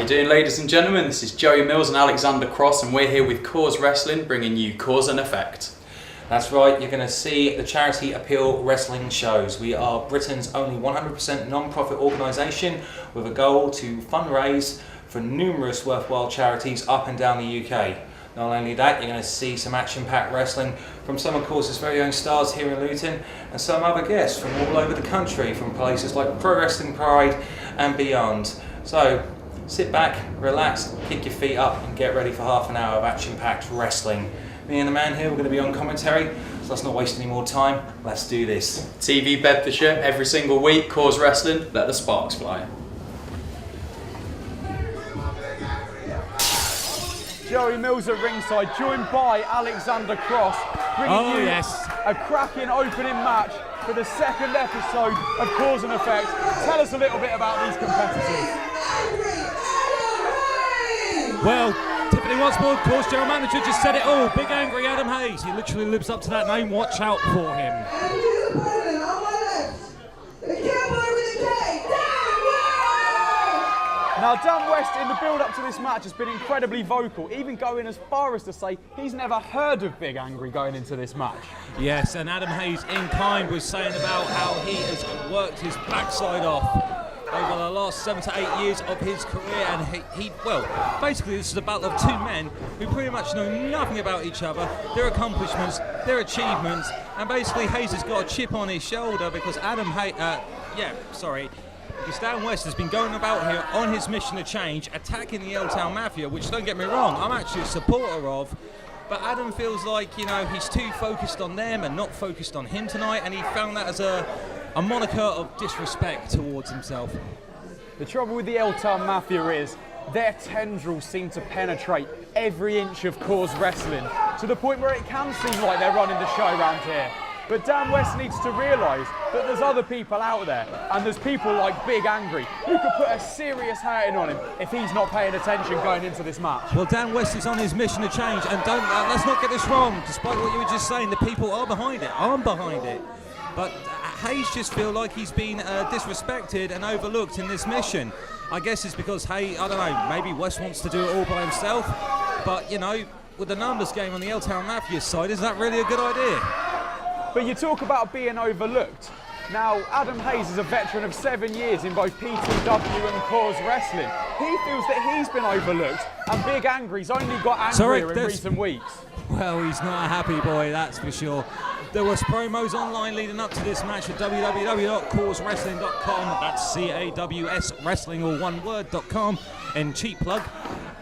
you doing, ladies and gentlemen? This is Joey Mills and Alexander Cross, and we're here with CAWS Wrestling, bringing you Cause and Effect. That's right, you're going to see the charity appeal wrestling shows. We are Britain's only 100% non-profit organisation with a goal to fundraise for numerous worthwhile charities up and down the UK. Not only that, you're going to see some action-packed wrestling from some of CAWS's very own stars here in Luton and some other guests from all over the country, from places like Pro Wrestling Pride and beyond. So sit back, relax, kick your feet up and get ready for half an hour of action-packed wrestling. Me and the man here, we're going to be on commentary, so let's not waste any more time. Let's do this. TV Bedfordshire, every single week, CAWS Wrestling, let the sparks fly. Joey Mills at ringside, joined by Alexander Cross, bringing you a cracking opening match for the second episode of Cause and Effect. Tell us a little bit about these competitors. Well, Tiffany Watsmore, CAWS General Manager, just said it all. Big Angry Adam Hayes. He literally lives up to that name. Watch out for him. Now, Dan West, in the build-up to this match, has been incredibly vocal, even going as far as to say he's never heard of Big Angry going into this match. Yes, and Adam Hayes, in kind, was saying about how he has worked his backside off over the last 7 to 8 years of his career, and well, basically this is a battle of two men who pretty much know nothing about each other, their accomplishments, their achievements, and basically Hayes has got a chip on his shoulder because because Dan West has been going about here on his mission to change, attacking the L-Town Mafia, which, don't get me wrong, I'm actually a supporter of, but Adam feels like, you know, he's too focused on them and not focused on him tonight, and he found that as a moniker of disrespect towards himself. The trouble with the L-Town Mafia is their tendrils seem to penetrate every inch of CAWS Wrestling, to the point where it can seem like they're running the show around here. But Dan West needs to realise that there's other people out there, and there's people like Big Angry, who could put a serious hurting on him if he's not paying attention going into this match. Well, Dan West is on his mission to change, and let's not get this wrong, despite what you were just saying, the people are behind it, I'm behind it. But Hayes just feel like he's been disrespected and overlooked in this mission. I guess it's because, I don't know, maybe West wants to do it all by himself, but, you know, with the numbers game on the L-Town Mafia side, is that really a good idea? But you talk about being overlooked. Now, Adam Hayes is a veteran of 7 years in both PTW and CAWS Wrestling. He feels that he's been overlooked, and Big Angry's only got angrier in recent weeks. Well, he's not a happy boy, that's for sure. There was promos online leading up to this match at www.cawswrestling.com. That's CAWS Wrestling, or one word.com, in cheap plug.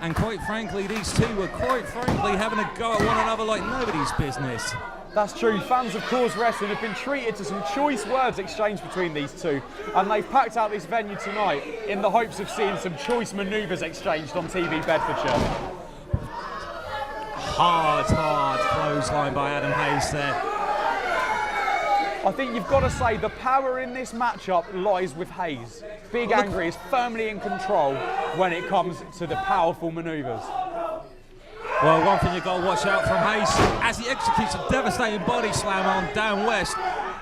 And quite frankly, these two were having a go at one another like nobody's business. That's true. Fans of CAWS Wrestling have been treated to some choice words exchanged between these two, and they've packed out this venue tonight in the hopes of seeing some choice manoeuvres exchanged on TV Bedfordshire. Hard clothesline by Adam Hayes there. I think you've got to say the power in this matchup lies with Hayes. Big Angry is firmly in control when it comes to the powerful manoeuvres. Well, one thing you've got to watch out from Hayes, as he executes a devastating body slam on Dan West,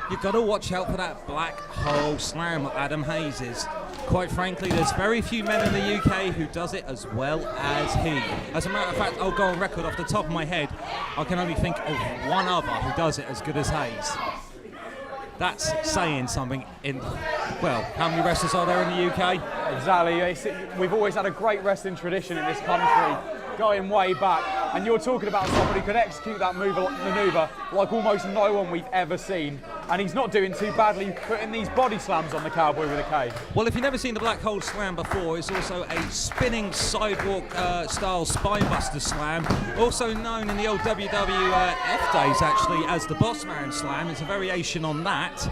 you've got to watch out for that black hole slam of Adam Hayes's. Quite frankly, there's very few men in the UK who does it as well as he. As a matter of fact, I'll go on record off the top of my head, I can only think of one other who does it as good as Hayes. That's saying something in, well, how many wrestlers are there in the UK? Exactly, we've always had a great wrestling tradition in this country, going way back, and you're talking about somebody who could execute that manoeuvre like almost no one we've ever seen, and he's not doing too badly putting these body slams on the Cowboy with a K. Well, if you've never seen the Black Hole Slam before, it's also a spinning sidewalk style spinebuster slam, also known in the old WWF days actually as the Bossman Slam. It's a variation on that,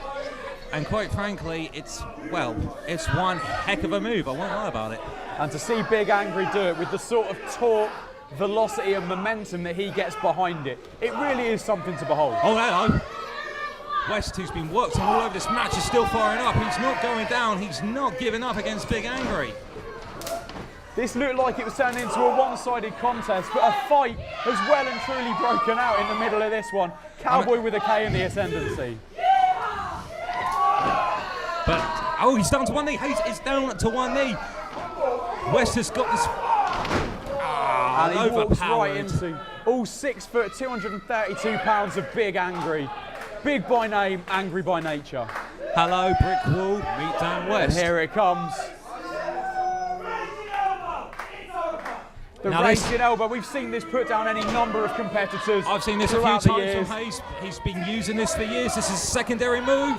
and quite frankly, it's one heck of a move, I won't lie about it. And to see Big Angry do it with the sort of torque, velocity and momentum that he gets behind it, it really is something to behold. Oh, hello. West, who's been worked on all over this match, is still firing up. He's not going down. He's not giving up against Big Angry. This looked like it was turning into a one-sided contest, but a fight has well and truly broken out in the middle of this one. Cowboy with a K in the ascendancy. But, oh, he's down to one knee. Hayes is down to one knee. West has got this. And he walks right Overpowered. into all 6 foot, 232 pounds of Big Angry. Big by name, angry by nature. Hello, brick wall. Meet Dan And West. here it comes. The Now this- raging elbow. We've seen this put down any number of competitors. I've seen this a few throughout the times years. from Hayes. He's been using this for years. This is a secondary move.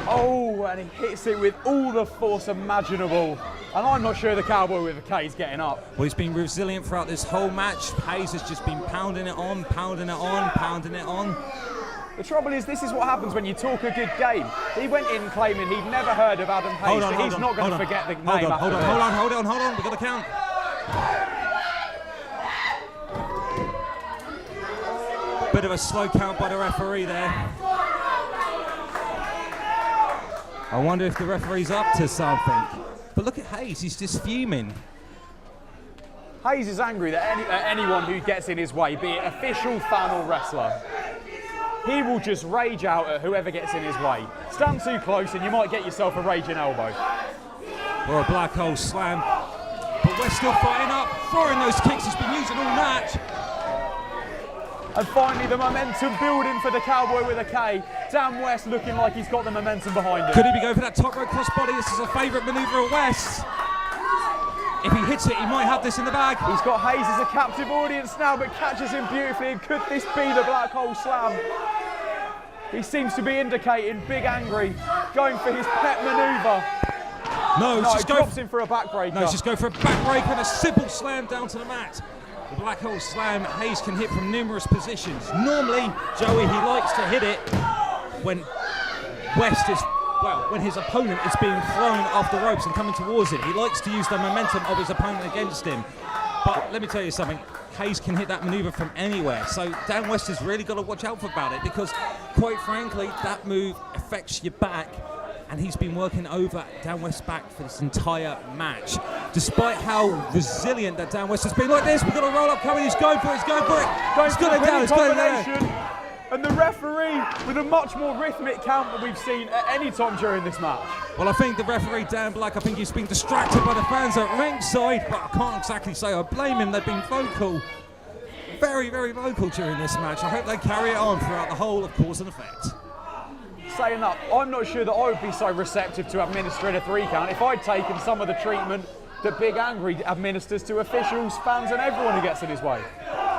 Oh, and he hits it with all the force imaginable. And I'm not sure the cowboy with a K is getting up. Well, he's been resilient throughout this whole match. Hayes has just been pounding it on, pounding it on, pounding it on. The trouble is, this is what happens when you talk a good game. He went in claiming he'd never heard of Adam Hayes, so he's not going to forget the name after this. Hold on. We've got to count. Bit of a slow count by the referee there. I wonder if the referee's up to something. But look at Hayes, he's just fuming. Hayes is angry that anyone who gets in his way, be it official, fan or wrestler, he will just rage out at whoever gets in his way. Stand too close and you might get yourself a raging elbow. Or a black hole slam. But we're still fighting up, throwing those kicks he's been using all match. And finally the momentum building for the cowboy with a K. Dan West looking like he's got the momentum behind him. Could he be going for that top rope crossbody? This is a favourite manoeuvre of West. If he hits it, he might have this in the bag. He's got Hayes as a captive audience now, but catches him beautifully. And could this be the black hole slam? He seems to be indicating Big Angry, going for his pet manoeuvre. No, No, just he go. drops him for a backbreaker. No, just go for a backbreaker and a simple slam down to the mat. The black hole slam, Hayes can hit from numerous positions. Normally, Joey, he likes to hit it when West is, well, when his opponent is being thrown off the ropes and coming towards it. He likes to use the momentum of his opponent against him. But let me tell you something, Hayes can hit that manoeuvre from anywhere. So Dan West has really got to watch out about it because, quite frankly, that move affects your back. And he's been working over Dan West's back for this entire match. Despite how resilient that Dan West has been like this, we've got a roll up coming, he's going for it, he's going for it. Going He's for got it the down, he's got it combination. down. And the referee with a much more rhythmic count than we've seen at any time during this match. Well, I think the referee, Dan Black, I think he's been distracted by the fans at ringside, but I can't exactly say I blame him. They've been vocal, very, very vocal during this match. I hope they carry it on throughout the whole of Cause and Effect. Saying that, I'm not sure that I would be so receptive to administering a 3 count if I'd taken some of the treatment that Big Angry administers to officials, fans and everyone who gets in his way.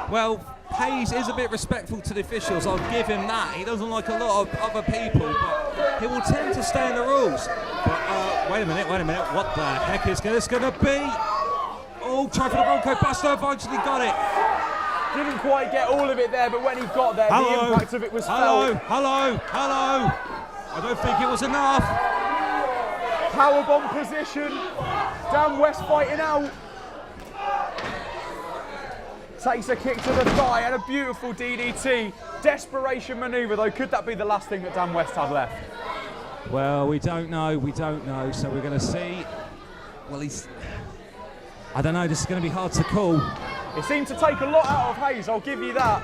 Well, Hayes is a bit respectful to the officials, I'll give him that. He doesn't like a lot of other people, but he will tend to stay in the rules. But wait a minute, what the heck is this going to be? Oh, try for the Bronco Buster, eventually got it. Didn't quite get all of it there, but when he got there, the impact of it was felt. Hello. I don't think it was enough. Powerbomb position. Dan West fighting out. Takes a kick to the thigh and a beautiful DDT. Desperation manoeuvre though. Could that be the last thing that Dan West had left? Well, we don't know, so we're going to see. Well, I don't know, this is going to be hard to call. It seemed to take a lot out of Hayes, I'll give you that.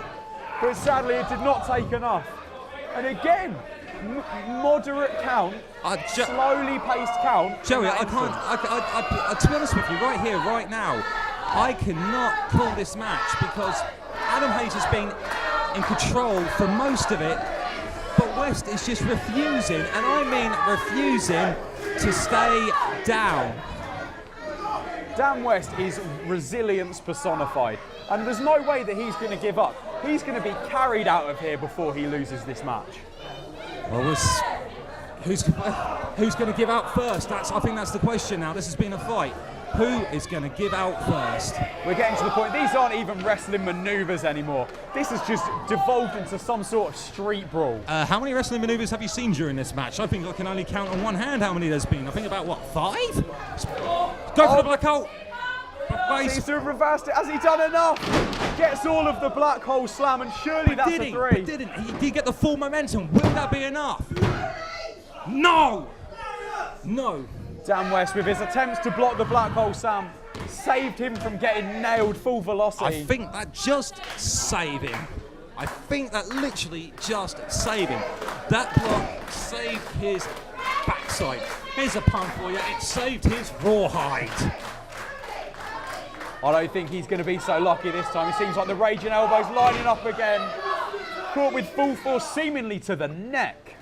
But sadly, it did not take enough. And again, moderate count, slowly paced count. Joey, I can't, to be honest with you, right here, right now, I cannot call this match because Adam Hayes has been in control for most of it, but West is just refusing, and I mean refusing, to stay down. Dan West is resilience personified, and there's no way that he's going to give up. He's going to be carried out of here before he loses this match. Well, who's going to give out first? I think that's the question now. This has been a fight. Who is going to give out first? We're getting to the point, these aren't even wrestling manoeuvres anymore. This has just devolved into some sort of street brawl. How many wrestling manoeuvres have you seen during this match? I think I can only count on one hand how many there's been. I think about, what, 5? Go for the black hole. Seems to have reversed it. Has he done enough? Gets all of the black hole slam, and surely that's a 3. But didn't he? Did he get the full momentum? Will that be enough? No! Dan West, with his attempts to block the black hole slam, saved him from getting nailed full velocity. I think that just saved him. I think that literally just saved him. That block saved his backside. Here's a pun for you. It saved his rawhide. I don't think he's going to be so lucky this time. It seems like the raging elbows lining up again. Caught with full force, seemingly to the neck.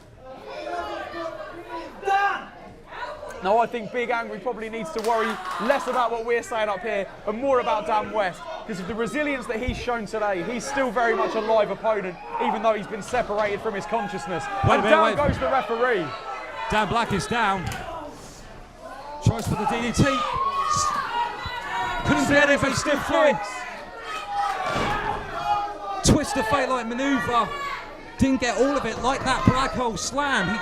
Now I think Big Angry probably needs to worry less about what we're saying up here and more about Dan West, because of the resilience that he's shown today. He's still very much a live opponent, even though he's been separated from his consciousness. And down goes the referee. Dan Black is down. Tries for the DDT. Couldn't get it, but still flying. Twist of fate-like manoeuvre. Didn't get all of it like that black hole slam.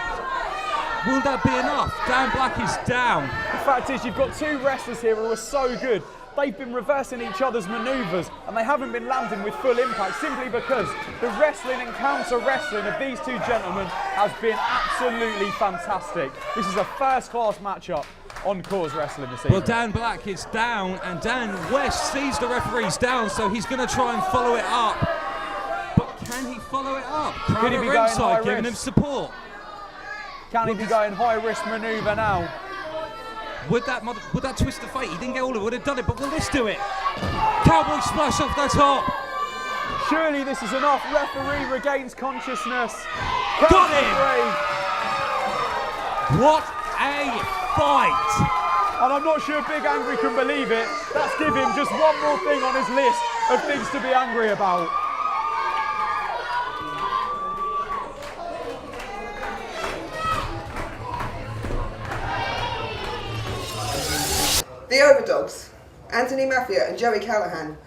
Will that be enough? Dan Black is down. The fact is, you've got two wrestlers here who are so good. They've been reversing each other's manoeuvres and they haven't been landing with full impact simply because the wrestling and counter-wrestling of these two gentlemen has been absolutely fantastic. This is a first-class matchup on CAWS Wrestling this evening. Well, Dan Black is down and Dan West sees the referee's down, so he's going to try and follow it up. But can he follow it up? Crowd at ringside giving him support. Can he be going high-risk manoeuvre now? Would that twist of fate? He didn't get all of it, would have done it, but will this do it? Cowboy splash off the top. Surely this is enough. Referee regains consciousness. Got him! What a fight! And I'm not sure Big Angry can believe it. That's give him just one more thing on his list of things to be angry about. The Overdogs, Anthony Mafia and Joey Callahan,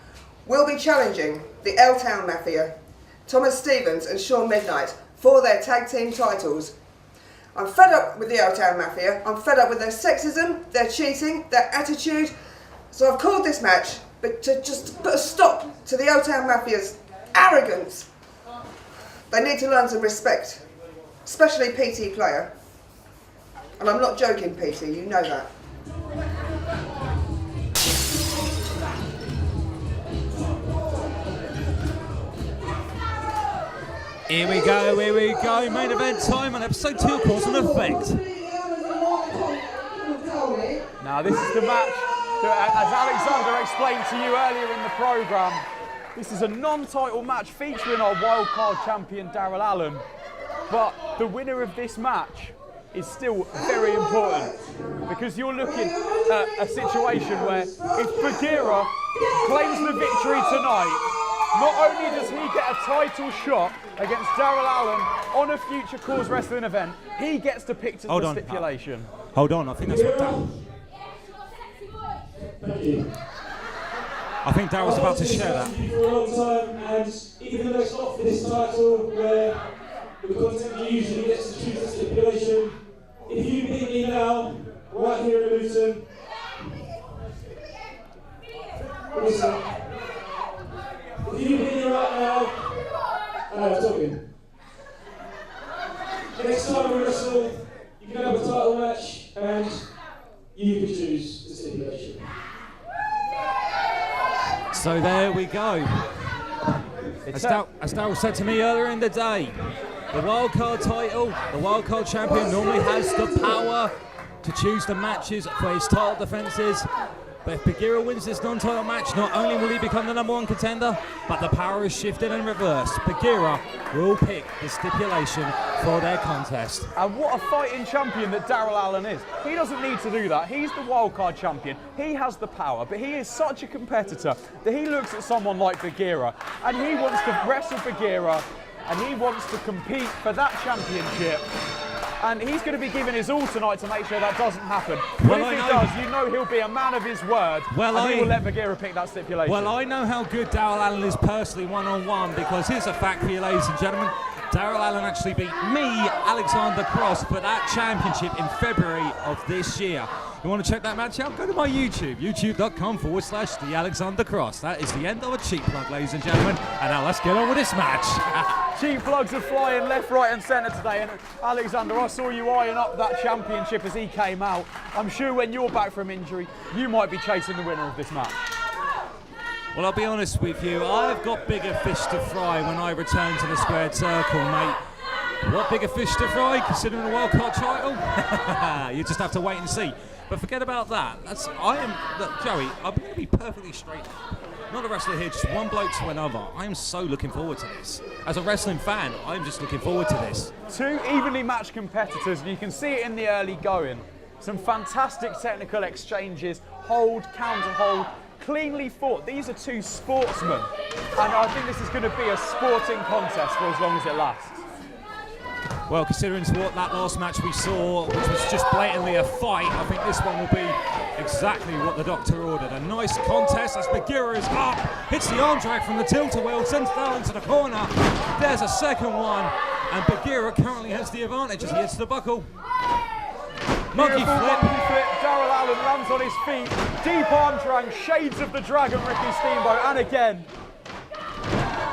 will be challenging the L-Town Mafia, Thomas Stevens and Sean Midnight, for their tag team titles. I'm fed up with the L-Town Mafia. I'm fed up with their sexism, their cheating, their attitude. So I've called this match but to just put a stop to the L-Town Mafia's arrogance. They need to learn some respect, especially PT Player. And I'm not joking, PT, you know that. Here we go, main event time on episode 2 of Cause and Effect. Now this is the match that, as Alexander explained to you earlier in the programme, this is a non-title match featuring our wildcard champion Daryl Allen, but the winner of this match is still very important, because you're looking at a situation where if Bagheera claims the victory tonight, not only does he get a title shot against Daryl Allen on a future CAWS Wrestling event, he gets to pick to the stipulation. Hold on, I think that's what Daryl... I think Daryl's about to share that. For a long time, and even though it's not for this title, where the contender usually gets to choose the stipulation, if you beat me now, right here in Luton, listen. If you beat me right now, I'm talking. Next time we wrestle, you can have a title match and you can choose the stipulation. So there we go. As Daryl said to me earlier in the day, the wildcard title, the wildcard champion normally has the power to choose the matches for his title defences. But if Bagheera wins this non-title match, not only will he become the #1 contender, but the power is shifted and reversed. Bagheera will pick the stipulation for their contest. And what a fighting champion that Daryl Allen is. He doesn't need to do that. He's the wildcard champion. He has the power, but he is such a competitor that he looks at someone like Bagheera and he wants to wrestle Bagheera and he wants to compete for that championship. And he's going to be giving his all tonight to make sure that doesn't happen. But if he does, you know he'll be a man of his word, and he will let Bagheera pick that stipulation. Well, I know how good Daryl Allen is personally one-on-one, because here's a fact for you, ladies and gentlemen. Daryl Allen actually beat me, Alexander Cross, for that championship in February of this year. You want to check that match out? Go to my YouTube, youtube.com/The Alexander Cross. That is the end of a cheap plug, ladies and gentlemen. And now let's get on with this match. Cheap plugs are flying left, right and centre today. And Alexander, I saw you eyeing up that championship as he came out. I'm sure when you're back from injury, you might be chasing the winner of this match. Well, I'll be honest with you, I've got bigger fish to fry when I return to the squared circle, mate. What bigger fish to fry, considering a wild card title? You just have to wait and see. But forget about that. Look, Joey, I'm going to be perfectly straight. Not a wrestler here, just one bloke to another. I am so looking forward to this. As a wrestling fan, I'm just looking forward to this. Two evenly matched competitors, and you can see it in the early going. Some fantastic technical exchanges, hold, counter hold, cleanly fought. These are two sportsmen, and I think this is going to be a sporting contest for as long as it lasts. Well, considering what that last match we saw, which was just blatantly a fight, I think this one will be exactly what the doctor ordered. A nice contest as Bagheera is up, hits the arm drag from the tilt-a-wheel, sends Daryl into the corner. There's a second one, and Bagheera currently has the advantage as he hits the buckle. Monkey flip. Daryl Allen lands on his feet. Deep arm drag, shades of the Dragon, Ricky Steamboat, and again.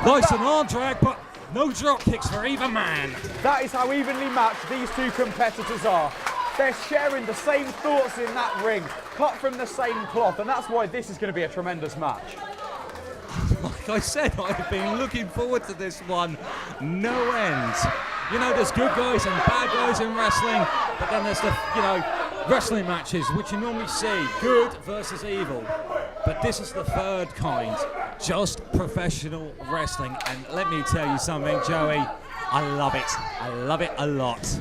Nice an arm drag, but no drop kicks for either man. That is how evenly matched these two competitors are. They're sharing the same thoughts in that ring, cut from the same cloth, and that's why this is going to be a tremendous match. Like I said, I've been looking forward to this one, no end. You know, there's good guys and bad guys in wrestling, but then there's the, wrestling matches, which you normally see, good versus evil. But this is the third kind, just professional wrestling. And let me tell you something, Joey, I love it. I love it a lot.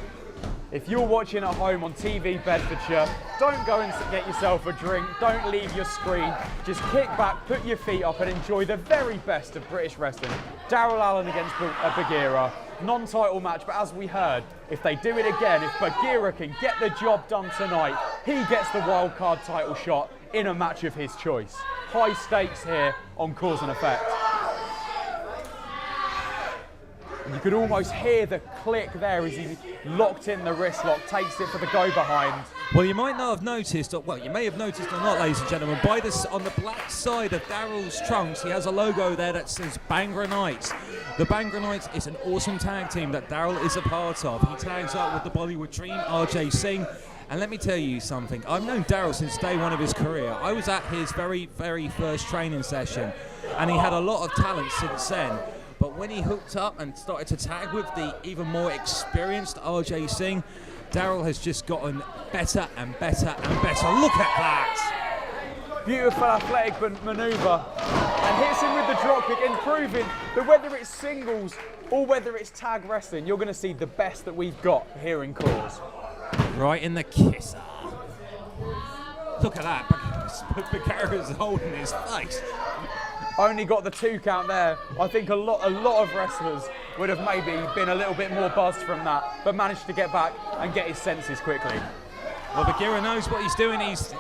If you're watching at home on TV Bedfordshire, don't go and get yourself a drink, don't leave your screen, just kick back, put your feet up and enjoy the very best of British wrestling. Daryl Allen against Bagheera, non-title match, but as we heard, if they do it again, if Bagheera can get the job done tonight, he gets the wild card title shot in a match of his choice. High stakes here on Cause and Effect. You could almost hear the click there as he locked in the wrist lock, takes it for the go behind. Well, you might not have noticed, well, you may have noticed or not, ladies and gentlemen, by this, on the black side of Daryl's trunks, he has a logo there that says Bagheera Knights. The Bagheera Knights is an awesome tag team that Daryl is a part of. He tags up with the Bollywood Dream, RJ Singh. And let me tell you something, I've known Daryl since day one of his career. I was at his very, very first training session, and he had a lot of talent since then. But when he hooked up and started to tag with the even more experienced RJ Singh, Daryl has just gotten better and better and better. Look at that! Beautiful athletic manoeuvre, and hits him with the dropkick, improving that whether it's singles or whether it's tag wrestling, you're going to see the best that we've got here in Cause. Right in the kisser. Look at that, Bagheera's holding his face. Only got the 2 count there. I think a lot of wrestlers would have maybe been a little bit more buzzed from that, but managed to get back and get his senses quickly. Well, Bagheera knows what he's doing. He's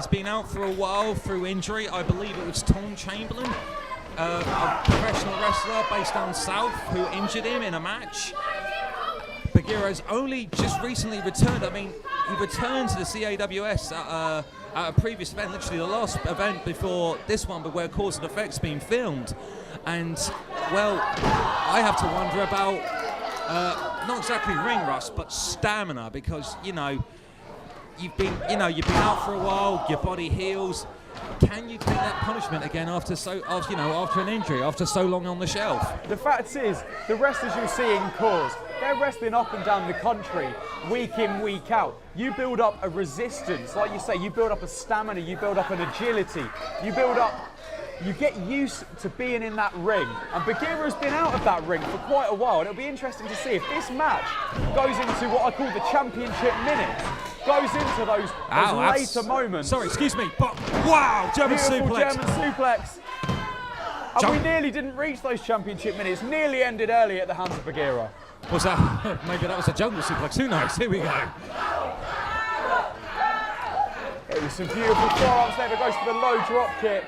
been out for a while through injury. I believe it was Tom Chamberlain, a professional wrestler based down south, who injured him in a match. Bagheera's only just recently returned. I mean, he returned to the CAWS at a previous event, literally the last event before this one, but where Cause and Effect's been filmed. And, well, I have to wonder about not exactly ring rust, but stamina, because, you've been out for a while, your body heals. Can you take that punishment again after an injury, after so long on the shelf? The fact is, the wrestlers you'll see in Cause, they're wrestling up and down the country, week in, week out. You build up a resistance, like you say, you build up a stamina, you build up an agility, you get used to being in that ring. And Bagheera's been out of that ring for quite a while, and it'll be interesting to see if this match goes into what I call the championship minutes, goes into those later moments. Sorry, excuse me, but wow, German suplex. German suplex. And we nearly didn't reach those championship minutes, nearly ended early at the hands of Bagheera. Was that, maybe that was a jungle suplex, who knows, here we go. It was some beautiful forearms there, but goes for the low drop kick.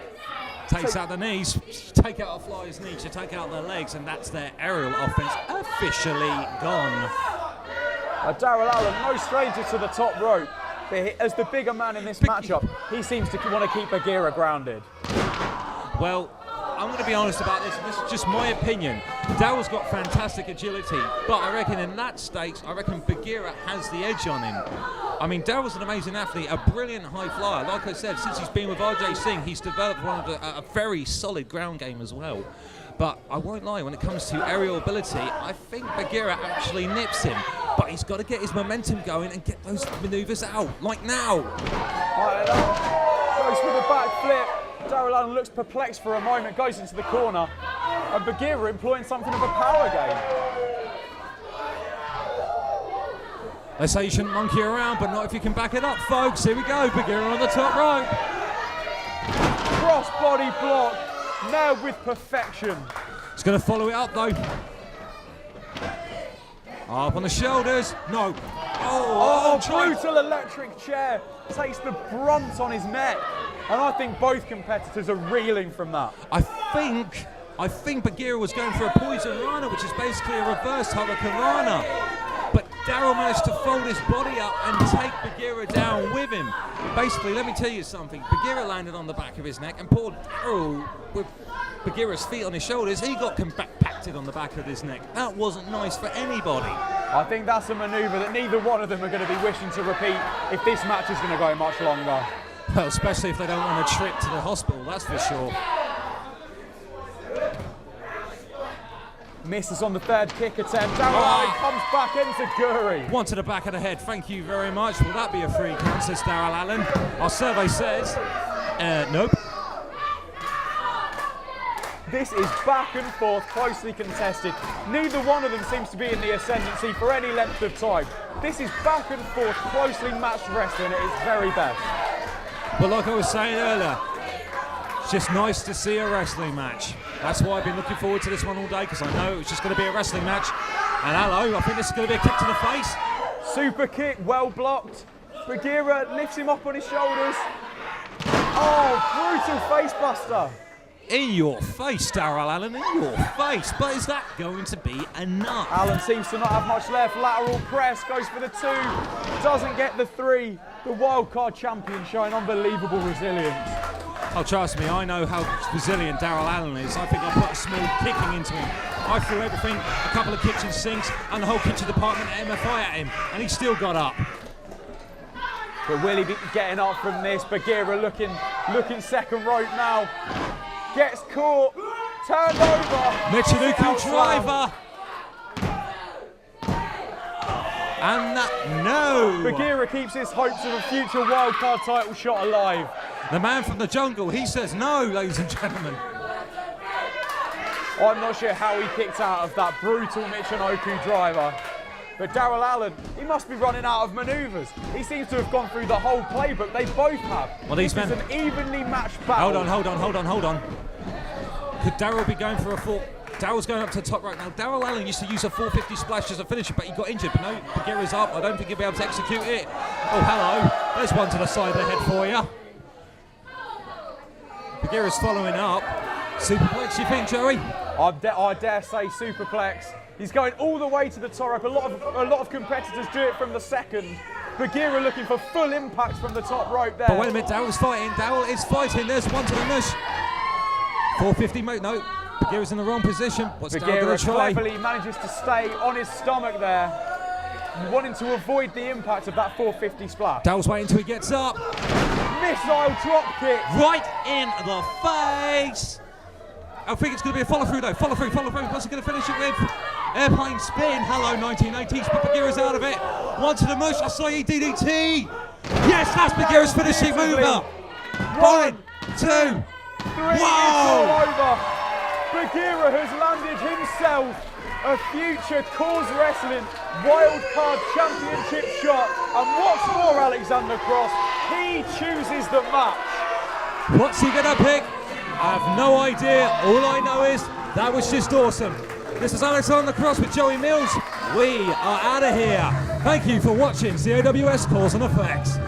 Takes out the knees, take out a flyer's knees, you take out their legs, and that's their aerial offense officially gone. Daryl Allen, no stranger to the top rope, but as the bigger man in this matchup, he seems to want to keep Bagheera grounded. Well, I'm going to be honest about this, and this is just my opinion. Daryl's got fantastic agility, but I reckon in that stakes, Bagheera has the edge on him. I mean, Daryl's an amazing athlete, a brilliant high flyer. Like I said, since he's been with RJ Singh, he's developed a very solid ground game as well. But I won't lie, when it comes to aerial ability, I think Bagheera actually nips him. But he's got to get his momentum going and get those manoeuvres out, like now. Goes for the back flip. Daryl Allen looks perplexed for a moment, goes into the corner. And Bagheera employing something of a power game. They say you shouldn't monkey around, but not if you can back it up, folks. Here we go, Bagheera on the top right. Cross body block, nailed with perfection. He's going to follow it up though. Up on the shoulders. No. Oh, brutal electric chair. Takes the brunt on his neck. And I think both competitors are reeling from that. I think Bagheera was going for a poison rana, which is basically a reverse hurricane rana. But Daryl managed to fold his body up and take Bagheera down with him. Basically, let me tell you something. Bagheera landed on the back of his neck, and poor Daryl, with Bagheera's feet on his shoulders, he got compacted on the back of his neck. That wasn't nice for anybody. I think that's a manoeuvre that neither one of them are going to be wishing to repeat if this match is going to go much longer. Well, especially if they don't want a trip to the hospital, that's for sure. Misses on the third kick attempt. Daryl Allen comes back into Guri. One to the back of the head. Thank you very much. Will that be a free count, says Daryl Allen? Our survey says, nope. This is back and forth, closely contested. Neither one of them seems to be in the ascendancy for any length of time. This is back and forth, closely matched wrestling at its very best. But like I was saying earlier, it's just nice to see a wrestling match. That's why I've been looking forward to this one all day, because I know it was just going to be a wrestling match. And hello, I think this is going to be a kick to the face. Super kick, well blocked. Bagheera lifts him up on his shoulders. Oh, brutal face buster. In your face, Daryl Allen, in your face. But is that going to be enough? Allen seems to not have much left. Lateral press, goes for the 2. Doesn't get the 3. The wildcard champion showing unbelievable resilience. Oh, trust me, I know how resilient Daryl Allen is. I think I put a small kicking into him. I threw everything, a couple of kitchen sinks, and the whole kitchen department at MFI at him, and he still got up. But will he be getting up from this? Bagheera looking second rope now. Gets caught, turned over. Michinoku driver. And that, no. Bagheera keeps his hopes of a future wildcard title shot alive. The man from the jungle, he says no, ladies and gentlemen. I'm not sure how he kicked out of that brutal Michinoku driver. But Daryl Allen, he must be running out of manoeuvres. He seems to have gone through the whole playbook. They both have. Well, these this men... is an evenly matched battle. Hold on. Could Daryl be going for a full... Daryl's going up to the top right now. Daryl Allen used to use a 450 splash as a finisher, but he got injured. But no, Bagheera's up. I don't think he'll be able to execute it. Oh, hello. There's one to the side of the head for you. Bagheera's following up. Superplex, you think, Joey? I dare say superplex. He's going all the way to the top rope. A lot of competitors do it from the second. Bagheera looking for full impact from the top rope there. But wait a minute, Daryl's fighting. Daryl is fighting. There's one to the nush. 450, mate. No. Bagheera's in the wrong position. What's Daryl going to try? Cleverly manages to stay on his stomach there, wanting to avoid the impact of that 450 splash. Daryl's waiting until he gets up. Missile drop kick. Right in the face. I think it's going to be a follow through though. Follow through. What's he going to finish it with? Airplane spin. Hello, 1980s. But Bagheera's out of it. One to the mush. Acai DDT. Yes, that's Bagheera's finishing mover. 1, 2, 3. It's all over. Bagheera has landed himself a future CAWS Wrestling Wildcard Championship shot. And what's more, Alexander Cross, he chooses the match. What's he going to pick? I have no idea. All I know is that was just awesome. This is Alexander Cross with Joey Mills. We are out of here. Thank you for watching CAWS Cause and Effects.